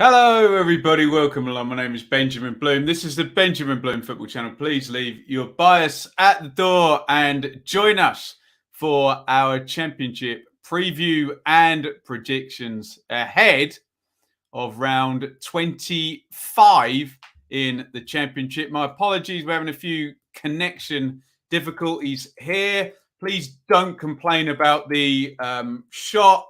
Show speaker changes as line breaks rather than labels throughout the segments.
Hello, everybody. Welcome along. My name is Benjamin Bloom. This is the Benjamin Bloom Football Channel. Please leave your bias at the door and join us for our championship preview and predictions ahead of round 25 in the championship. My apologies. We're having a few connection difficulties here. Please don't complain about the shot.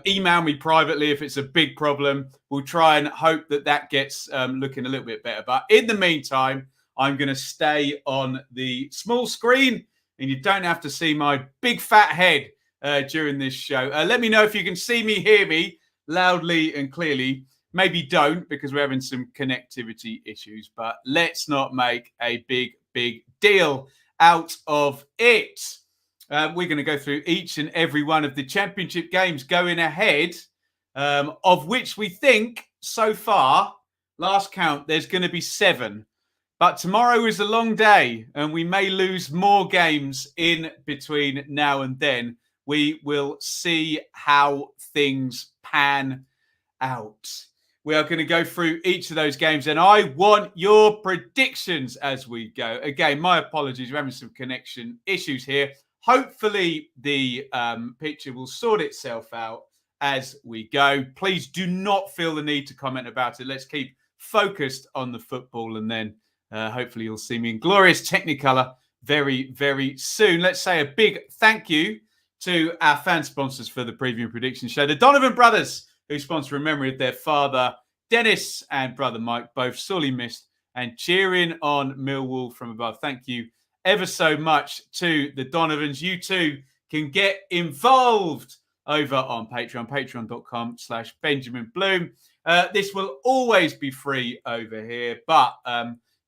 Email me privately if it's a big problem. We'll try and hope that gets looking a little bit better. But in the meantime, I'm going to stay on the small screen and you don't have to see my big fat head during this show. Let me know if you can see me, hear me loudly and clearly. Maybe don't because we're having some connectivity issues, but let's not make a big deal out of it. We're going to go through each and every one of the championship games going ahead, of which we think so far, last count, there's going to be 7. But tomorrow is a long day and we may lose more games in between now and then. We will see how things pan out. We are going to go through each of those games and I want your predictions as we go. Again, my apologies. We're having some connection issues here. Hopefully, the picture will sort itself out as we go. Please do not feel the need to comment about it. Let's keep focused on the football and then hopefully you'll see me in glorious Technicolor very, very soon. Let's say a big thank you to our fan sponsors for the preview and prediction show. The Donovan brothers, who sponsor in memory of their father, Dennis, and brother Mike, both sorely missed and cheering on Millwall from above. Thank you ever so much to the Donovans. You too can get involved over on Patreon, patreon.com/Benjamin Bloom. This will always be free over here, but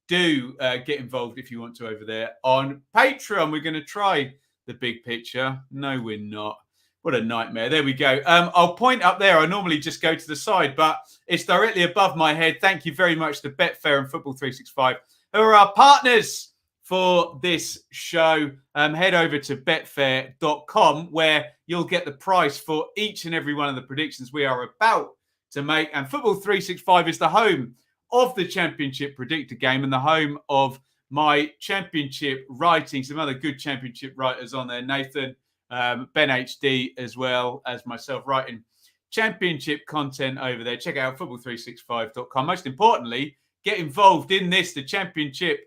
do get involved if you want to over there on Patreon. We're going to try the big picture. No, we're not. What a nightmare. There we go. I'll point up there. I normally just go to the side, but it's directly above my head. Thank you very much to Betfair and Football 365, who are our partners for this show. Head over to betfair.com where you'll get the price for each and every one of the predictions we are about to make. And Football 365 is the home of the championship predictor game and the home of my championship writing. Some other good championship writers on there. Nathan, Ben HD, as well as myself, writing championship content over there. Check out football365.com. Most importantly, get involved in this, the championship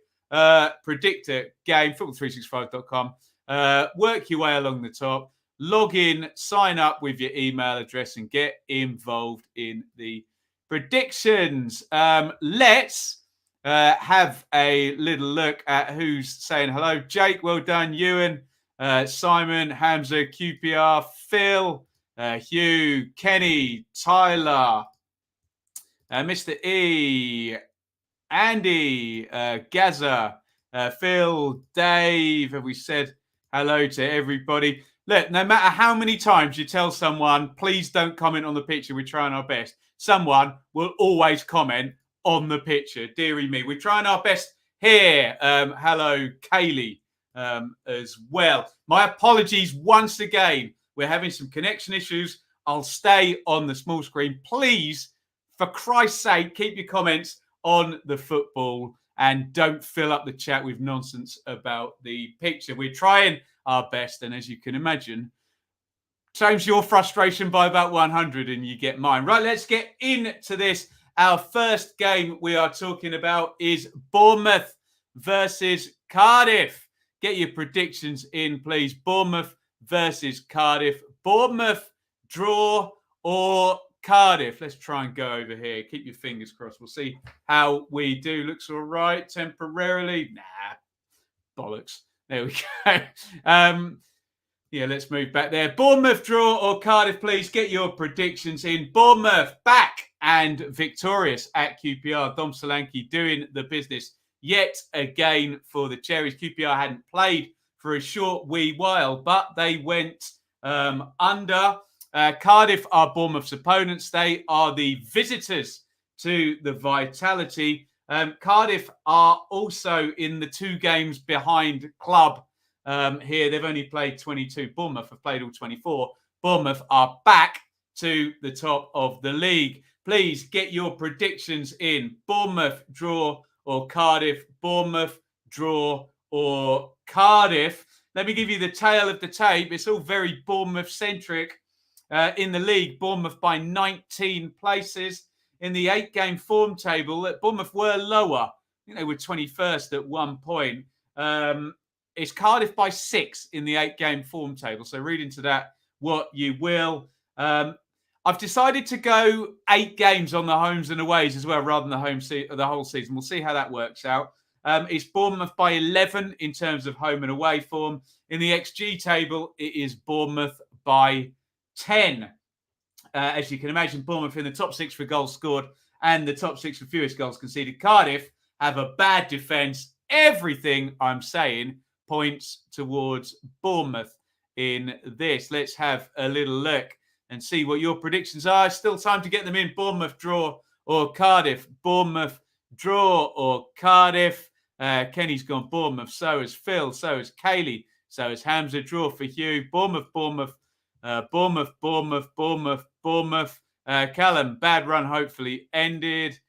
predictor game, football365.com. Work your way along the top, log in, sign up with your email address and get involved in the predictions. Let's have a little look at who's saying hello. Jake, well done. Ewan, Simon, Hamza, QPR, Phil, Hugh, Kenny, Tyler, Mr. E, Andy, Gaza, Phil, Dave. Have we said hello to everybody? Look, no matter how many times you tell someone, please don't comment on the picture, we're trying our best, someone will always comment on the picture. Dearie me, we're trying our best here. Hello, Kaylee, as well. My apologies once again. We're having some connection issues. I'll stay on the small screen. Please, for Christ's sake, keep your comments on the football and don't fill up the chat with nonsense about the picture. We're trying our best, and as you can imagine, change your frustration by about 100 and you get mine. Right, let's get into this. Our first game we are talking about is Bournemouth versus Cardiff. Get your predictions in, please. Bournemouth versus Cardiff. Bournemouth, draw, or Cardiff? Let's try and go over here. Keep your fingers crossed. We'll see how we do. Looks all right temporarily. Nah, bollocks. There we go. Yeah, let's move back there. Bournemouth, draw, or Cardiff, please. Get your predictions in. Bournemouth back and victorious at QPR. Dom Solanke doing the business yet again for the Cherries. QPR hadn't played for a short wee while, but they went under. Cardiff are Bournemouth's opponents. They are the visitors to the Vitality. Cardiff are also in the 2 games behind club here. They've only played 22. Bournemouth have played all 24. Bournemouth are back to the top of the league. Please get your predictions in. Bournemouth, draw, or Cardiff. Bournemouth, draw, or Cardiff. Let me give you the tale of the tape. It's all very Bournemouth-centric. In the league, Bournemouth by 19 places. In the 8-game form table, Bournemouth were lower. I think they were 21st at one point. It's Cardiff by 6 in the 8-game form table. So read into that what you will. I've decided to go 8 games on the homes and aways as well, rather than the whole season. We'll see how that works out. It's Bournemouth by 11 in terms of home and away form. In the XG table, it is Bournemouth by 10. As you can imagine, Bournemouth in the top 6 for goals scored and the top 6 for fewest goals conceded. Cardiff have a bad defence. Everything I'm saying points towards Bournemouth in this. Let's have a little look and see what your predictions are. Still time to get them in. Bournemouth, draw, or Cardiff. Bournemouth, draw, or Cardiff. Kenny's gone Bournemouth. So has Phil. So has Kaylee. So has Hamza. Draw for Hugh. Bournemouth. Callum, bad run hopefully ended.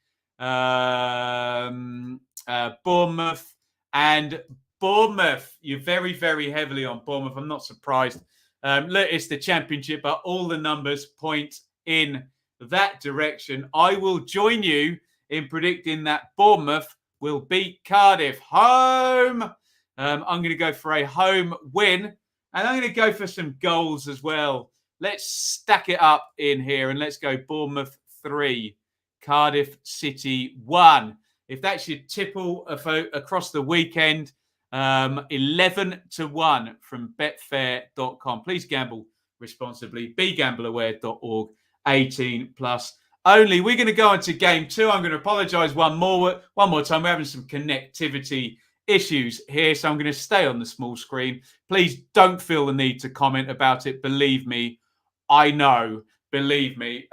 Bournemouth and Bournemouth. You're very, very heavily on Bournemouth. I'm not surprised. Look, it's the Championship, but all the numbers point in that direction. I will join you in predicting that Bournemouth will beat Cardiff home. I'm going to go for a home win, and I'm going to go for some goals as well. Let's stack it up in here, and let's go Bournemouth 3, Cardiff City 1. If that's your tipple across the weekend, 11-1 from betfair.com. Please gamble responsibly. BeGambleAware.org. 18 plus only. We're going to go into game 2. I'm going to apologise one more time. We're having some connectivity issues here, so I'm going to stay on the small screen. Please don't feel the need to comment about it. Believe me, I know. Believe me.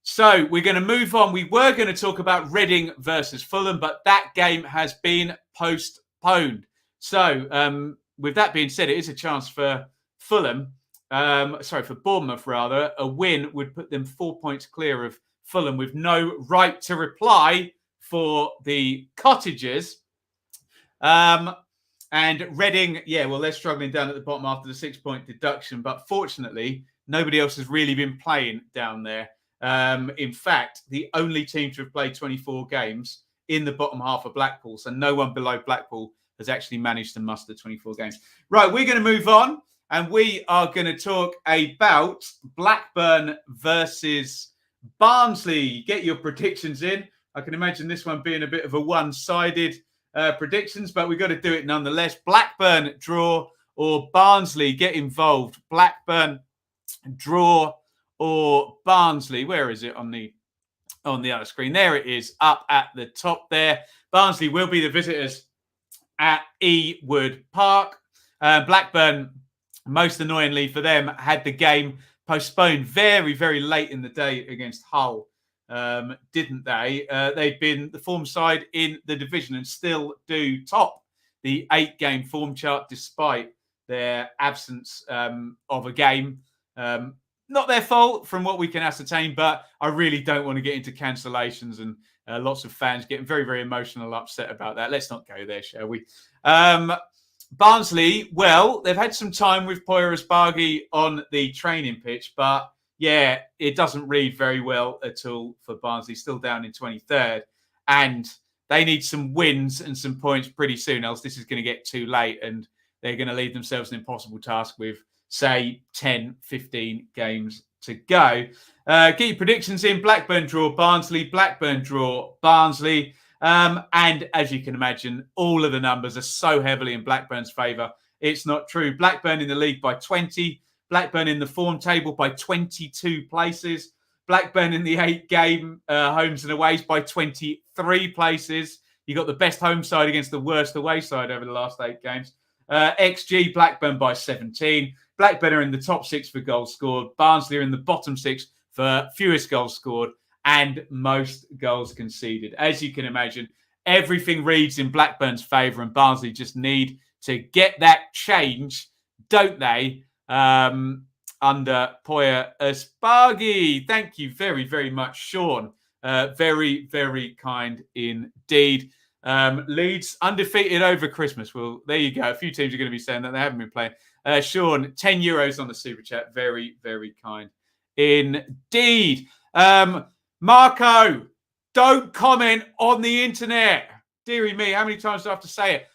So we're going to move on. We were going to talk about Reading versus Fulham, but that game has been postponed. So with that being said, it is a chance for Fulham. For Bournemouth, rather. A win would put them 4 points clear of Fulham with no right to reply for the Cottagers. And Reading, they're struggling down at the bottom after the 6-point deduction. But fortunately, nobody else has really been playing down there. In fact, the only team to have played 24 games in the bottom half of Blackpool. So no one below Blackpool has actually managed to muster 24 games. Right, we're going to move on. And we are going to talk about Blackburn versus Barnsley. Get your predictions in. I can imagine this one being a bit of a one-sided predictions, but we've got to do it nonetheless. Blackburn, draw, or Barnsley. Get involved. Blackburn, draw, or Barnsley. Where is it on the other screen? There it is, up at the top there. Barnsley will be the visitors at Ewood Park. Blackburn, most annoyingly for them, had the game postponed very, very late in the day against Hull, didn't they? They've been the form side in the division and still do top the 8-game form chart despite their absence of a game. Not their fault from what we can ascertain, but I really don't want to get into cancellations and lots of fans getting very, very emotional, upset about that. Let's not go there, shall we? Barnsley, well, they've had some time with Poya Asbaghi on the training pitch, but yeah, it doesn't read very well at all for Barnsley, still down in 23rd. And they need some wins and some points pretty soon, else this is going to get too late and they're going to leave themselves an impossible task with, say, 10, 15 games to go. Get your predictions in. Blackburn draw, Barnsley. Blackburn draw, Barnsley. And as you can imagine, all of the numbers are so heavily in Blackburn's favour. It's not true. Blackburn in the league by 20. Blackburn in the form table by 22 places. Blackburn in the 8-game homes and aways by 23 places. You got the best home side against the worst away side over the last 8 games. XG, Blackburn by 17. Blackburn are in the top 6 for goals scored. Barnsley are in the bottom 6 for fewest goals scored and most goals conceded. As you can imagine, everything reads in Blackburn's favour and Barnsley just need to get that change, don't they? under Poya Aspargi. Thank you very, very much, Sean. Very, very kind indeed. Leeds undefeated over Christmas. Well, there you go. A few teams are going to be saying that they haven't been playing. Sean, €10 on the super chat. Very, very kind indeed. Marco, don't comment on the internet. Deary me, how many times do I have to say it?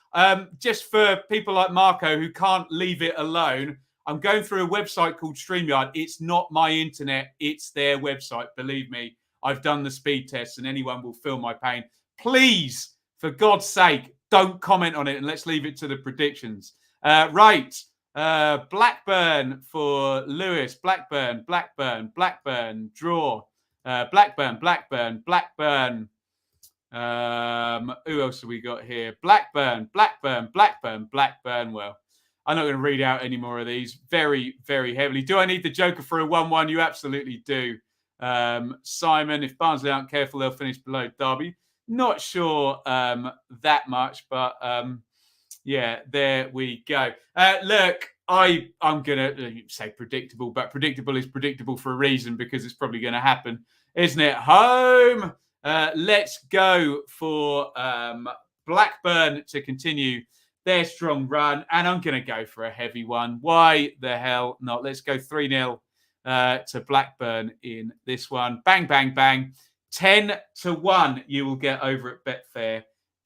Just for people like Marco who can't leave it alone, I'm going through a website called StreamYard. It's not my internet. It's their website. Believe me, I've done the speed tests and anyone will feel my pain. Please, for God's sake, don't comment on it and let's leave it to the predictions. Right. Blackburn for Lewis. Blackburn, draw. Blackburn. Who else have we got here? Blackburn. Well, I'm not going to read out any more of these. Very, very heavily. Do I need the Joker for a 1-1? You absolutely do. Simon, if Barnsley aren't careful, they'll finish below Darby. Not sure that much, but yeah, there we go. Look, I'm going to say predictable, but predictable is predictable for a reason because it's probably going to happen, isn't it? Home. Let's go for Blackburn to continue their strong run. And I'm going to go for a heavy one. Why the hell not? Let's go 3-0 to Blackburn in this one. Bang, bang, bang. 10-1 you will get over at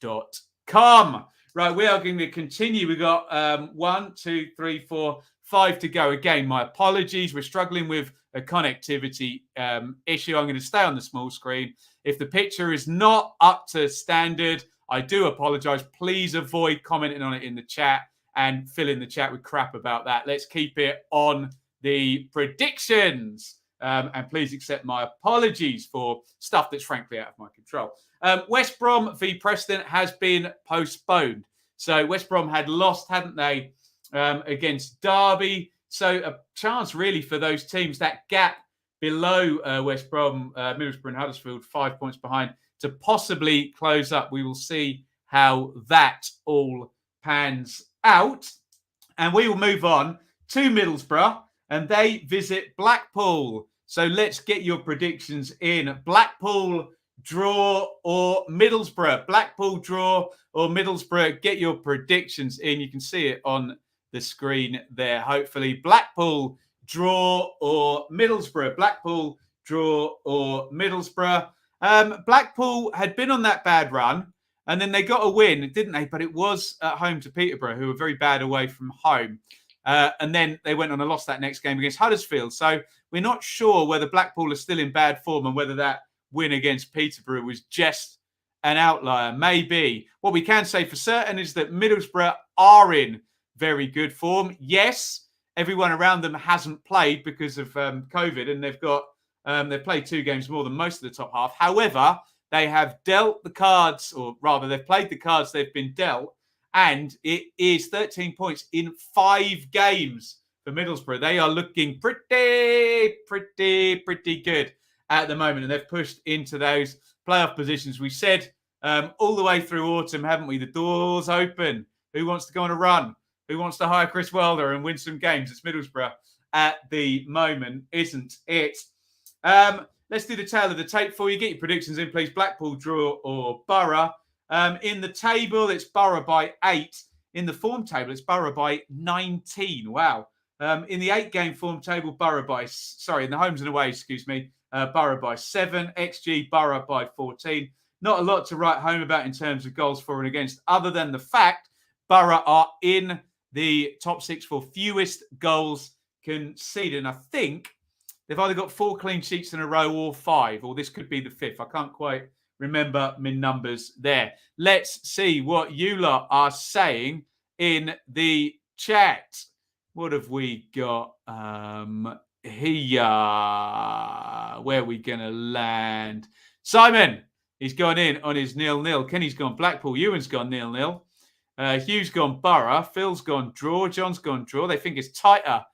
betfair.com. Right, we are going to continue. We've got 1, 2, 3, 4, 5 to go. Again, my apologies. We're struggling with a connectivity issue. I'm going to stay on the small screen. If the picture is not up to standard, I do apologize. Please avoid commenting on it in the chat and fill in the chat with crap about that. Let's keep it on the predictions. And please accept my apologies for stuff that's frankly out of my control. West Brom v Preston has been postponed. So West Brom had lost, hadn't they, against Darby. So a chance really for those teams, that gap below West Brom, Middlesbrough and Huddersfield, 5 points behind, to possibly close up. We will see how that all pans out. And we will move on to Middlesbrough, and they visit Blackpool. So let's get your predictions in. Blackpool, draw, or Middlesbrough? Blackpool, draw, or Middlesbrough? Get your predictions in. You can see it on the screen there, hopefully. Blackpool, draw, or Middlesbrough? Blackpool, draw, or Middlesbrough? Blackpool had been on that bad run, and then they got a win, didn't they? But it was at home to Peterborough, who were very bad away from home. And then they went on and lost that next game against Huddersfield. So we're not sure whether Blackpool are still in bad form and whether that win against Peterborough was just an outlier. Maybe. What we can say for certain is that Middlesbrough are in very good form. Yes, everyone around them hasn't played because of COVID, and they've played 2 games more than most of the top half. However, they have dealt the cards, or rather, they've played the cards they've been dealt. And it is 13 points in 5 games for Middlesbrough. They are looking pretty good at the moment. And they've pushed into those playoff positions. We said all the way through autumn, haven't we? The door's open. Who wants to go on a run? Who wants to hire Chris Wilder and win some games? It's Middlesbrough at the moment, isn't it? Let's do the tail of the tape for you. Get your predictions in, please. Blackpool, draw, or Borough. In the table, it's Borough by 8. In the form table, it's Borough by 19. Wow. In the 8-game form table, in the homes and aways, Borough by 7. XG, Borough by 14. Not a lot to write home about in terms of goals for and against, other than the fact Borough are in the top 6 for fewest goals conceded. And I think they've either got 4 clean sheets in a row or 5, or this could be the 5th. I can't quite remember my numbers there. Let's see what you lot are saying in the chat. What have we got here? Where are we going to land? Simon, he's gone in on his 0-0. Kenny's gone Blackpool. Ewan's gone 0-0. Hugh's gone Borough. Phil's gone draw. John's gone draw. They think it's tighter.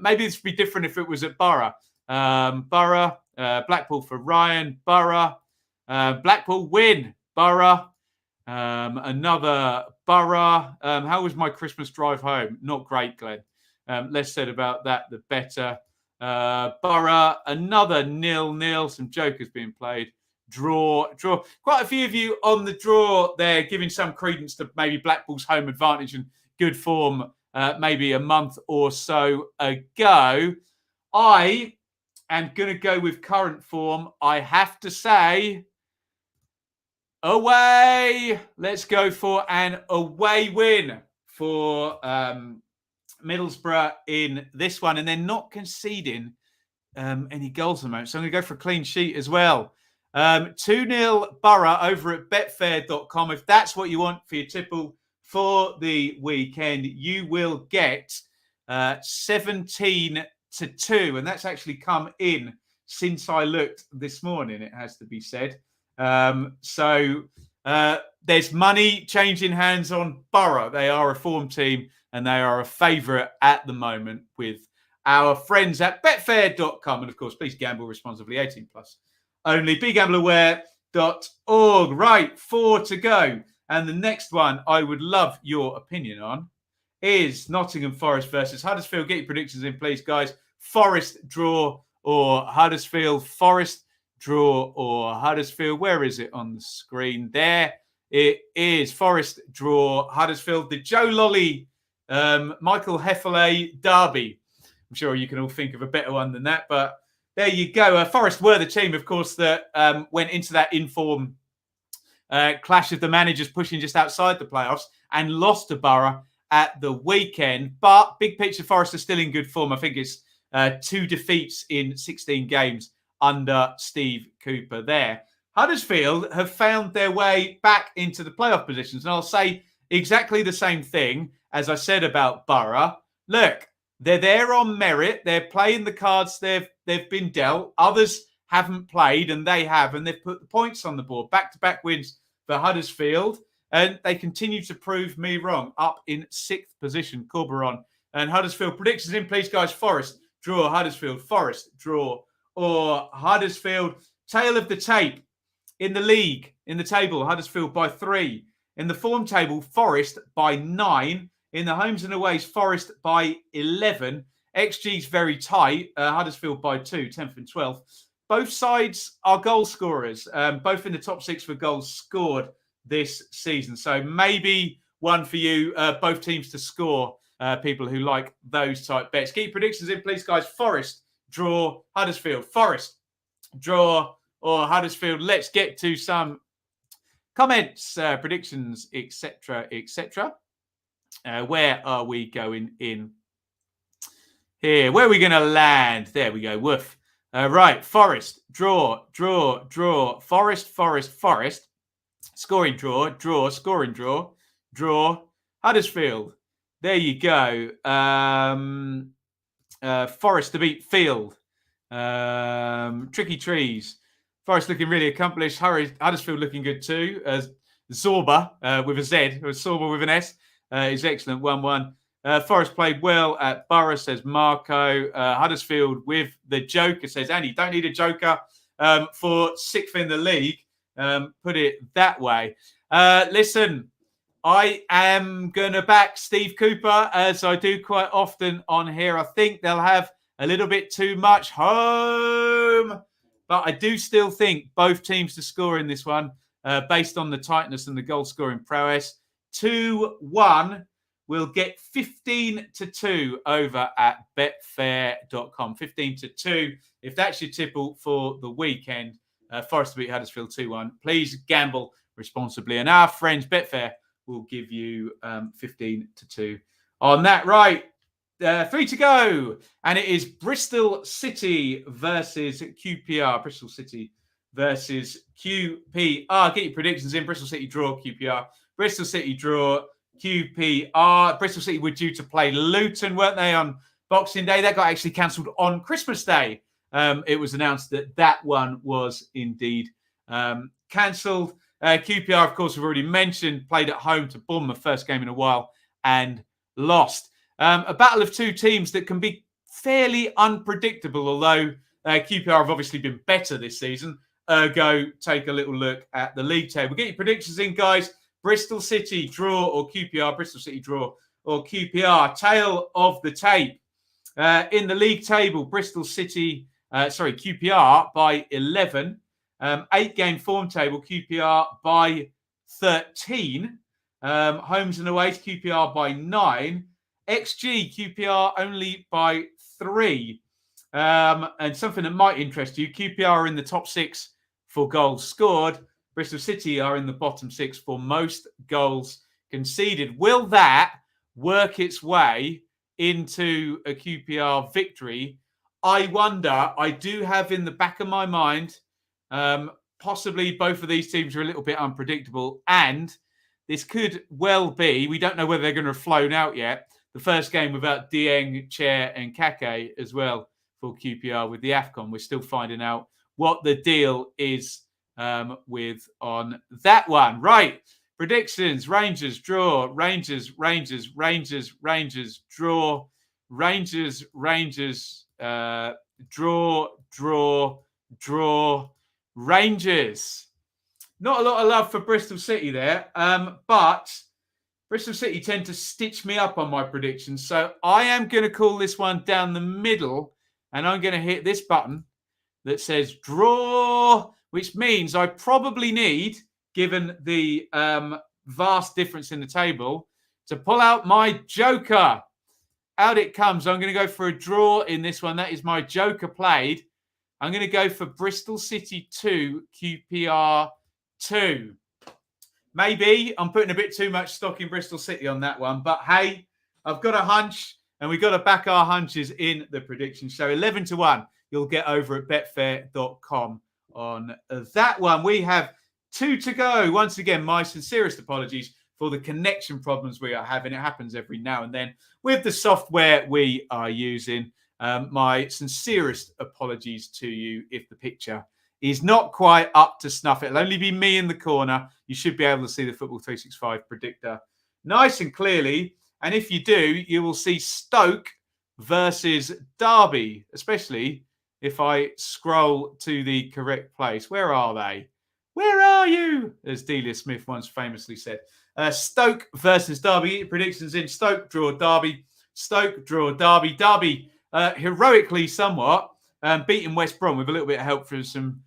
Maybe this would be different if it was at Borough. Blackpool for Ryan. Borough. Blackpool win. Borough. Another Borough. How was my Christmas drive home? Not great, Glenn. Less said about that, the better. Borough, another 0-0. Some jokers being played. Draw. Quite a few of you on the draw there, giving some credence to maybe Blackpool's home advantage and good form maybe a month or so ago. I am going to go with current form. I have to say, away. Let's go for an away win for Middlesbrough in this one, and they're not conceding any goals at the moment. So I'm going to go for a clean sheet as well. 2-0 Borough over at betfair.com. If that's what you want for your tipple for the weekend, you will get 17-2. And that's actually come in since I looked this morning, it has to be said. So there's money changing hands on Borough. They are a form team and they are a favourite at the moment with our friends at betfair.com. And of course, please gamble responsibly, 18 plus. Only begambleaware.org. Right, 4 to go. And the next one I would love your opinion on is Nottingham Forest versus Huddersfield. Get your predictions in, please, guys. Forest draw or Huddersfield. Forest draw or Huddersfield. Where is it on the screen? There it is. Forest draw Huddersfield. The Joe Lolly, Michael Hefele Derby. I'm sure you can all think of a better one than that, but there you go. Forest were the team, of course, that went into that inform clash of the managers pushing just outside the playoffs and lost to Borough at the weekend. But big picture, Forest are still in good form. I think it's 2 defeats in 16 games under Steve Cooper there. Huddersfield have found their way back into the playoff positions. And I'll say exactly the same thing as I said about Borough. Look, they're there on merit. They're playing the cards they've been dealt. Others haven't played, and they have, and they've put the points on the board. Back-to-back wins for Huddersfield, and they continue to prove me wrong. Up in 6th position, Corberon and Huddersfield. Predictions in, please, guys. Forest, draw, Huddersfield. Forest, draw, or Huddersfield. Tail of the tape in the league, in the table, Huddersfield by 3. In the form table, Forest by 9. In the homes and aways, Forest by 11. XG's very tight. Huddersfield by 2, 10th and 12th. Both sides are goal scorers, both in the top 6 for goals scored this season. So maybe one for you, both teams to score, people who like those type bets. Keep predictions in, please, guys. Forest, draw, Huddersfield. Forest, draw, or Huddersfield. Let's get to some comments, predictions, etc., etc. Where are we going in here? Where are we going to land? There we go. Woof. Right. Forest. Draw. Forest. Scoring draw. Scoring draw. Huddersfield. There you go. Forest to beat Field. Tricky Trees. Forest looking really accomplished. Huddersfield looking good too. Zorba with a Z. Or Zorba with an S. Is excellent. 1-1. Forest played well at Borough, says Marco. Huddersfield with the Joker, says Andy. Don't need a Joker for 6th in the league. Put it that way. Listen, I am going to back Steve Cooper, as I do quite often on here. I think they'll have a little bit too much home. But I do still think both teams to score in this one, based on the tightness and the goal-scoring prowess. 2-1. We'll get 15-2 over at betfair.com. 15-2. If that's your tipple for the weekend, Forest to beat Huddersfield 2-1. Please gamble responsibly. And our friends Betfair will give you 15-2 on that. Right. 3 to go. And it is Bristol City versus QPR. Bristol City versus QPR. Get your predictions in. Bristol City draw, QPR. Bristol City draw, QPR. Bristol City were due to play Luton, weren't they, on Boxing Day? That got actually cancelled on Christmas Day. It was announced that that one was indeed cancelled. QPR, of course, we've already mentioned, played at home to Bournemouth, first game in a while, and lost. A battle of two teams that can be fairly unpredictable, although QPR have obviously been better this season. Ergo, take a little look at the league table. Get your predictions in, guys. Bristol City draw or QPR. Bristol City draw or QPR. Tail of the tape. In the league table, Bristol City, QPR by 11. 8-game form table, QPR by 13. Homes and aways, QPR by 9. XG, QPR only by 3. And something that might interest you, QPR are in the top 6 for goals scored. Bristol City are in the bottom 6 for most goals conceded. Will that work its way into a QPR victory? I wonder. I do have in the back of my mind, possibly both of these teams are a little bit unpredictable, and this could well be, we don't know whether they're going to have flown out yet, the first game without Dieng, Chair and Kake as well for QPR with the AFCON. We're still finding out what the deal is with on that one. Right. Predictions. Rangers, draw. Rangers, draw. Rangers, draw. Rangers. Not a lot of love for Bristol City there, but Bristol City tend to stitch me up on my predictions. So I am going to call this one down the middle, and I'm going to hit this button that says draw, which means I probably need, given the vast difference in the table, to pull out my joker. Out it comes. I'm going to go for a draw in this one. That is my joker played. I'm going to go for Bristol City 2, QPR 2. Maybe I'm putting a bit too much stock in Bristol City on that one. But hey, I've got a hunch, and we've got to back our hunches in the predictions. So 11-1, you'll get over at betfair.com on that one. We have 2 to go. Once again, my sincerest apologies for the connection problems we are having. It happens every now and then with the software we are using. My sincerest apologies to you if the picture is not quite up to snuff. It'll only be me in the corner. You should be able to see the Football 365 predictor nice and clearly. And if you do, you will see Stoke versus Darby, especially if I scroll to the correct place. Where are they? Where are you? As Delia Smith once famously said. Stoke versus Darby. Predictions in Stoke, draw Darby. Stoke, draw Darby. Darby, heroically somewhat, beating West Brom with a little bit of help from some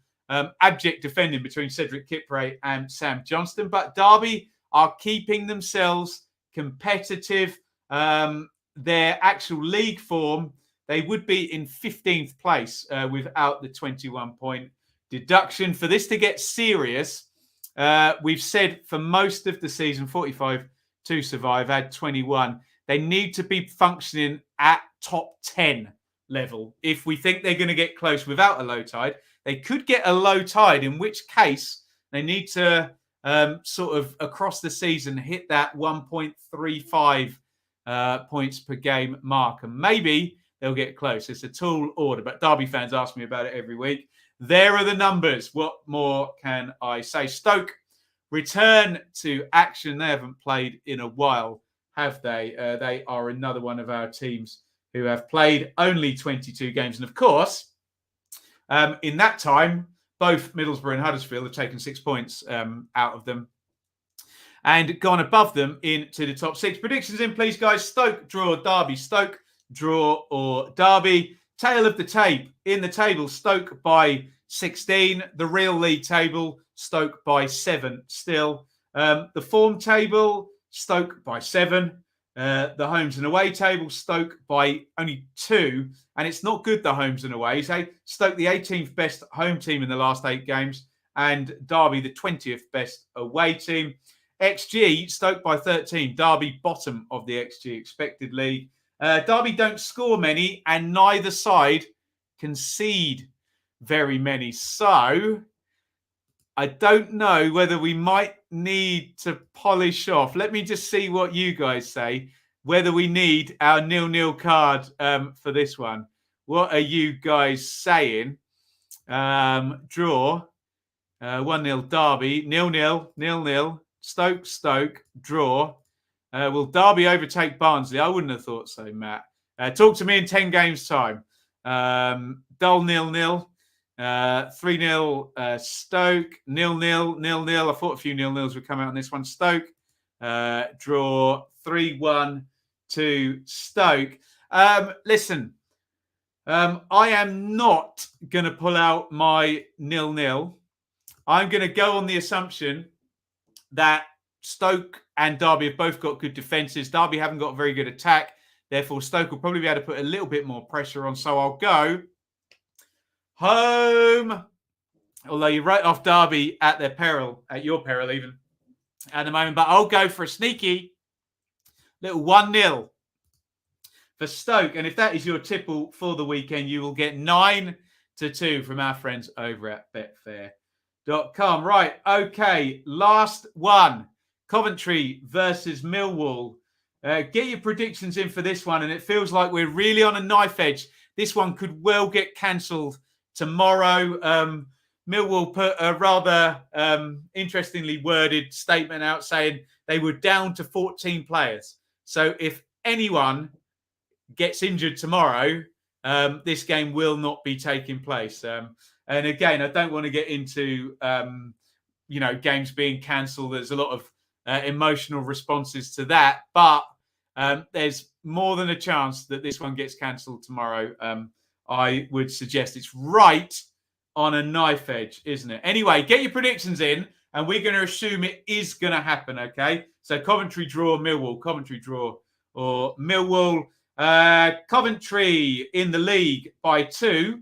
abject defending between Cedric Kipre and Sam Johnston. But Darby are keeping themselves competitive. Their actual league form, they would be in 15th place without the 21-point deduction. For this to get serious, we've said for most of the season, 45 to survive, add 21. They need to be functioning at top 10 level. If we think they're going to get close without a low tide, they could get a low tide, in which case they need to sort of across the season hit that 1.35 points per game mark. And maybe they'll get close. It's a tall order, but Derby fans ask me about it every week. There are the numbers. What more can I say? Stoke return to action. They haven't played in a while, have they? They are another one of our teams who have played only 22 games. And of course, in that time, both Middlesbrough and Huddersfield have taken 6 points out of them and gone above them into the top 6. Predictions in, please, guys. Stoke, draw, Derby. Stoke, draw, or Derby. Tail of the tape. In the table, Stoke by 16. The real league table, Stoke by 7 still. The form table, Stoke by 7. The homes and away table, Stoke by only 2. And it's not good, the homes and aways. Stoke, the 18th best home team in the last 8 games. And Derby, the 20th best away team. XG, Stoke by 13. Derby, bottom of the XG expected league. Derby don't score many, and neither side concede very many. So I don't know whether we might need to polish off. Let me just see what you guys say, whether we need our 0-0 card for this one. What are you guys saying? Draw. 1-0 Derby. 0-0. 0-0. Stoke. Draw. Will Derby overtake Barnsley? I wouldn't have thought so, Matt. Talk to me in 10 games' time. Dull 0-0. 3-0 Stoke. 0-0. 0-0. I thought a few 0-0s would come out on this one. Stoke. Draw 3-1 to Stoke. Listen, I am not going to pull out my 0-0. I'm going to go on the assumption that Stoke and Darby have both got good defences. Darby haven't got a very good attack. Therefore, Stoke will probably be able to put a little bit more pressure on. So I'll go home. Although you wrote off Darby at their peril, at your peril even, at the moment. But I'll go for a sneaky little 1-0 for Stoke. And if that is your tipple for the weekend, you will get 9-2 from our friends over at betfair.com. Right, okay, last one. Coventry versus Millwall. Get your predictions in for this one. And it feels like we're really on a knife edge. This one could well get cancelled tomorrow. Millwall put a rather interestingly worded statement out saying they were down to 14 players. So if anyone gets injured tomorrow, this game will not be taking place. And again, I don't want to get into, games being cancelled. There's a lot of emotional responses to that. But there's more than a chance that this one gets cancelled tomorrow. I would suggest it's right on a knife edge, isn't it? Anyway, get your predictions in, and we're going to assume it is going to happen, okay? So Coventry draw, Millwall. Coventry draw or Millwall. Coventry in the league by 2.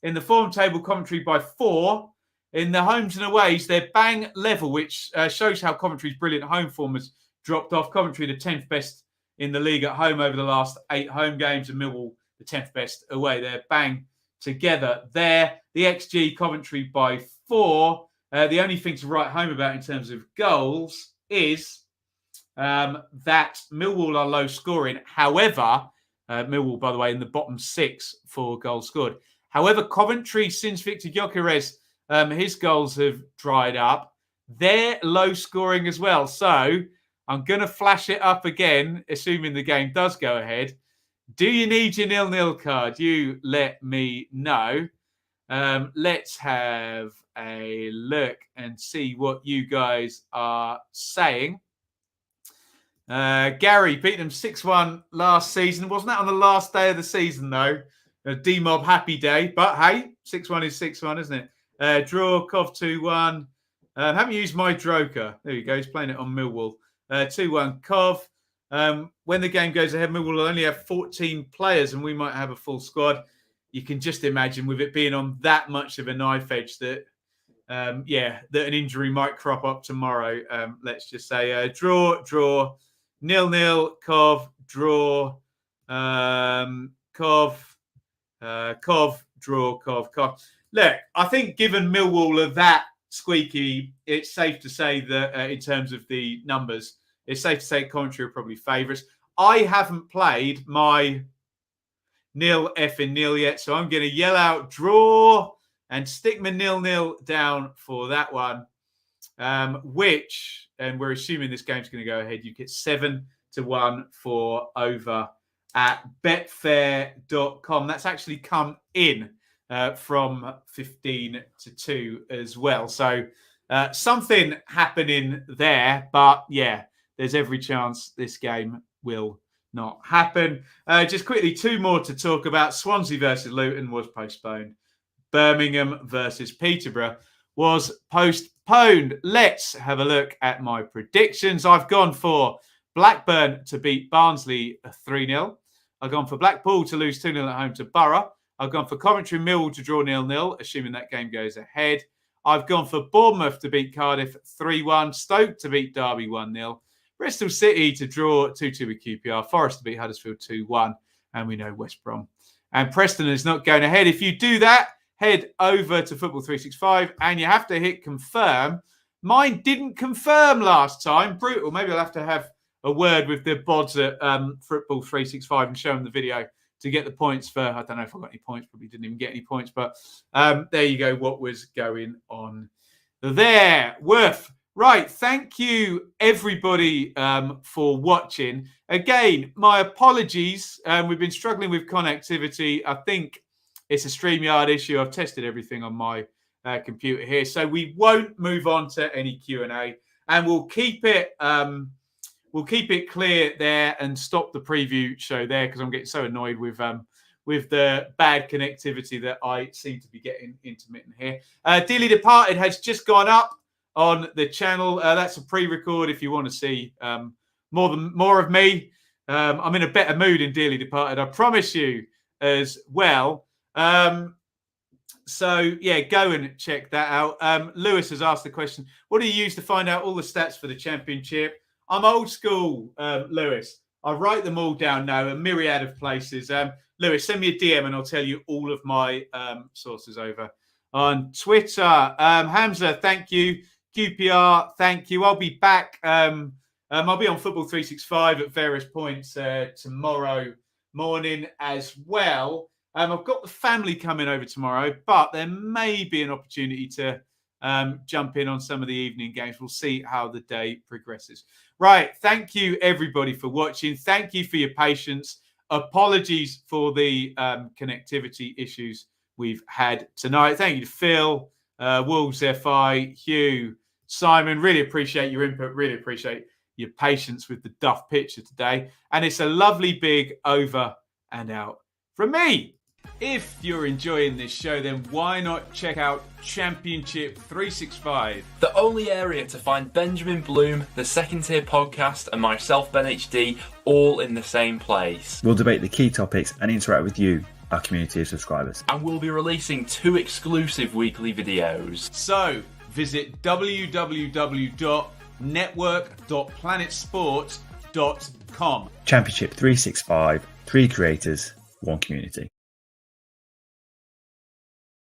In the form table, Coventry by 4. In the homes and aways, they're bang level, which shows how Coventry's brilliant home form has dropped off. Coventry, the 10th best in the league at home over the last 8 home games, and Millwall, the 10th best away. They're bang together there. The XG, Coventry by 4. The only thing to write home about in terms of goals is that Millwall are low scoring. However, Millwall, by the way, in the bottom 6 for goals scored. However, Coventry, since Victor Gyökeres, his goals have dried up. They're low scoring as well. So I'm going to flash it up again, assuming the game does go ahead. Do you need your 0-0 card? You let me know. Let's have a look and see what you guys are saying. Gary beat them 6-1 last season. Wasn't that on the last day of the season, though? A D-Mob happy day. But, hey, 6-1 is 6-1, isn't it? Draw, Cov 2-1. Haven't used my Droker. There you go. He's playing it on Millwall. 2-1 Cov. When the game goes ahead, Millwall will only have 14 players and we might have a full squad. You can just imagine with it being on that much of a knife edge that, that an injury might crop up tomorrow. Let's just say draw, 0-0, Cov, draw, Cov, draw, Cov. Look, I think given Millwall are that squeaky, it's safe to say that in terms of the numbers, it's safe to say Coventry are probably favourites. I haven't played my nil yet, so I'm going to yell out draw and stick my 0-0 down for that one, which, and we're assuming this game's going to go ahead, you get 7-1 for over at betfair.com. That's actually come in from 15-2 as well. So something happening there, but yeah, there's every chance this game will not happen. Just quickly, 2 more to talk about. Swansea versus Luton was postponed. Birmingham versus Peterborough was postponed. Let's have a look at my predictions. I've gone for Blackburn to beat Barnsley 3-0. I've gone for Blackpool to lose 2-0 at home to Borough. I've gone for Coventry Millwall to draw 0-0, assuming that game goes ahead. I've gone for Bournemouth to beat Cardiff 3-1. Stoke to beat Derby 1-0. Bristol City to draw 2-2 with QPR. Forest to beat Huddersfield 2-1. And we know West Brom and Preston is not going ahead. If you do that, head over to Football 365 and you have to hit confirm. Mine didn't confirm last time. Brutal. Maybe I'll have to have a word with the bods at Football 365 and show them the video to get the points for, I don't know if I got any points, probably didn't even get any points, but there you go, what was going on there. Right, thank you everybody for watching. Again, my apologies. We've been struggling with connectivity. I think it's a StreamYard issue. I've tested everything on my computer here, so we won't move on to any Q&A, and we'll keep it clear there and stop the preview show there because I'm getting so annoyed with with the bad connectivity that I seem to be getting intermittent here. Dearly Departed has just gone up on the channel. That's a pre-record if you want to see more of me. I'm in a better mood in Dearly Departed, I promise you as well. So, yeah, go and check that out. Lewis has asked the question, what do you use to find out all the stats for the championship? I'm old school, Lewis. I write them all down now, a myriad of places. Lewis, send me a DM and I'll tell you all of my sources over on Twitter. Hamza, thank you. QPR, thank you. I'll be back. I'll be on Football 365 at various points tomorrow morning as well. I've got the family coming over tomorrow, but there may be an opportunity to jump in on some of the evening games. We'll see how the day progresses. Right. Thank you, everybody, for watching. Thank you for your patience. Apologies for the connectivity issues we've had tonight. Thank you to Phil, Wolves FI, Hugh, Simon. Really appreciate your input. Really appreciate your patience with the duff picture today. And it's a lovely big over and out from me. If you're enjoying this show, then why not check out Championship 365?
The only area to find Benjamin Bloom, the Second Tier Podcast, and myself, Ben HD, all in the same place.
We'll debate the key topics and interact with you, our community of subscribers.
And we'll be releasing 2 exclusive weekly videos.
So, visit www.network.planetsports.com.
Championship 365, 3 creators, 1 community.